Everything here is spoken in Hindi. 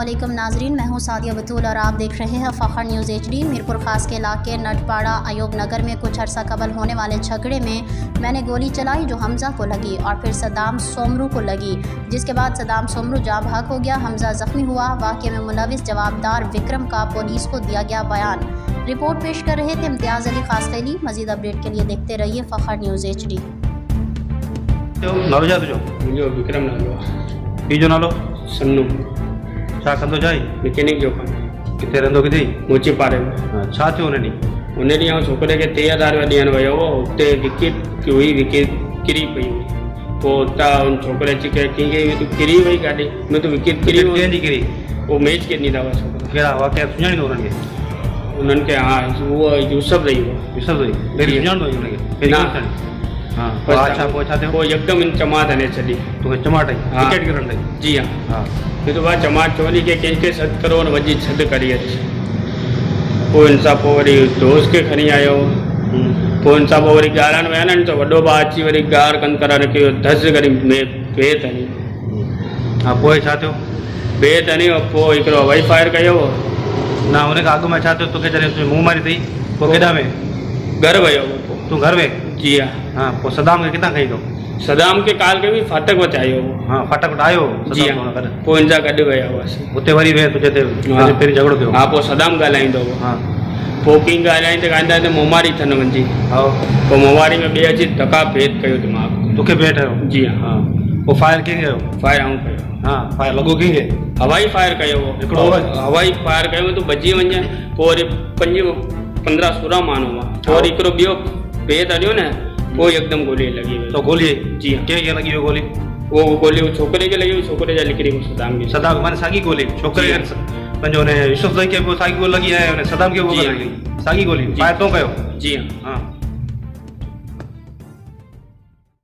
अस्सलामुअलैकुम नाजरीन, मैं हूँ सादिया बतूल और आप देख रहे हैं फ़ख्र न्यूज़ HD। मीरपुर ख़ास के इलाके नटपाड़ा अयूब नगर में कुछ अर्सा कबल होने वाले झगड़े में मैंने गोली चलाई जो हमज़ा को लगी और फिर सदाम सोमरू को लगी, जिसके बाद सदाम सोमरू जाँ भाग हो गया। हमज़ा ज़ख्मी हुआ। वाक़े में मुलविस जवाबदार विक्रम का पुलिस को दिया गया बयान। रिपोर्ट पेश कर रहे थे इम्तियाज़ अली खासकैली। मज़ीद अपडेट के लिए देखते रहिए फ़ख्र न्यूज़ HD। नालो छा तुंहिंजो? मुंहिंजो विक्रम नालो आहे। ॿी जो नालो? सन्नू। छा कंदो छा? मैकेनिक जो कमु। किथे रहंदो किथे? मोची पारे में। छा थियो हुन ॾींहुं? उन ॾींहुं छोकिरे खे 13,000 रुपया ॾियणु वियो हो। हुते विकेट हुई, विकेट किरी पई हुई। पोइ हुतां उन छोकिरे अची करे कंहिंखे तूं किरी वई गाॾी में तूं विकेट किरी वई। कंहिंजी किरी? उहो मैच खेॾींदा हुआ छोकिरा। कहिड़ा वाक़िया सुञाणींदो हुननि खे? उन्हनि खे हा उहो यूसुफ रही हुआ। यूसुफ रही पहिरीं सुञाणंदो हुई हुनखे? न। हाँ पोइ छा थियो? पोइ यकदमि इन चमाट हणे छॾी। तोखे चमाट आई? हाँ। विकेट किरण आई? जी हाँ। हा फिर तो बाद चमाट चोरी के कंहिंखे सॾु करो न वञी सॾु करी अच। पोइ हिन सां पोइ वरी दोस्त खे खणी आयो। पोइ हिन सां पोइ वरी ॻाल्हाइण विया न त वॾो भाउ अची वरी गार कनि करा रखियो धस करी भेत हणी। हा पोइ छा थियो? भेत हणी पोइ हिकिड़ो हवाई फायर कयो। न हुनखां अॻु में छा थियो? तोखे जॾहिं तुंहिंजी मुंहुं मारी अथई पोइ केॾा में? घर वियो पोइ। तूं घर में? जी हाँ। हाँ पोइ सदाम खे किथां खई अथव? सदाम खे काल के बि फाटक वटि आयो। हाँ फाटक वटि आयो? जी हाँ। पोइ हिन सां गॾु विया हुआसीं। हुते वरी वे तुंहिंजे ते पहिरीं झगड़ो थियो? हा पोइ सदाम ॻाल्हाईंदो हो। हाँ पोइ कीअं ॻाल्हाईंदे ॻाल्हाईंदे मोमारी थियनि वञी। हा पोइ मोमारी में ॿिए अची धका भेद कयो दिमाग़। तोखे भेट आयो? जी हाँ। हाँ पोइ फायर कीअं कयो? फायर आऊं कयो। हाँ फायर लॻो कीअं? हवाई फायर कयो हो। हिकिड़ो हवाई फायर कयो तूं बची वञे। पोइ वरी 15-16 माण्हू हुआ। पोइ वरी हिकिड़ो ॿियो भेद हलियो न पोइ यकदमि गोली लॻी वई। तो गोली? जी हाँ। कंहिंखे लॻी हुई गोली? उहो गोली छोकिरे खे लॻी हुई। छोकिरे जा निकिरी वियो सदाम खे। सदाम माने साॻी गोली? छोकिरे पंहिंजो हुन यूसुफ खे पोइ साॻी गोली लॻी आहे, हुन सदाम खे उहो लॻी साॻी गोली? फायर तो कयो? जी हाँ। हाँ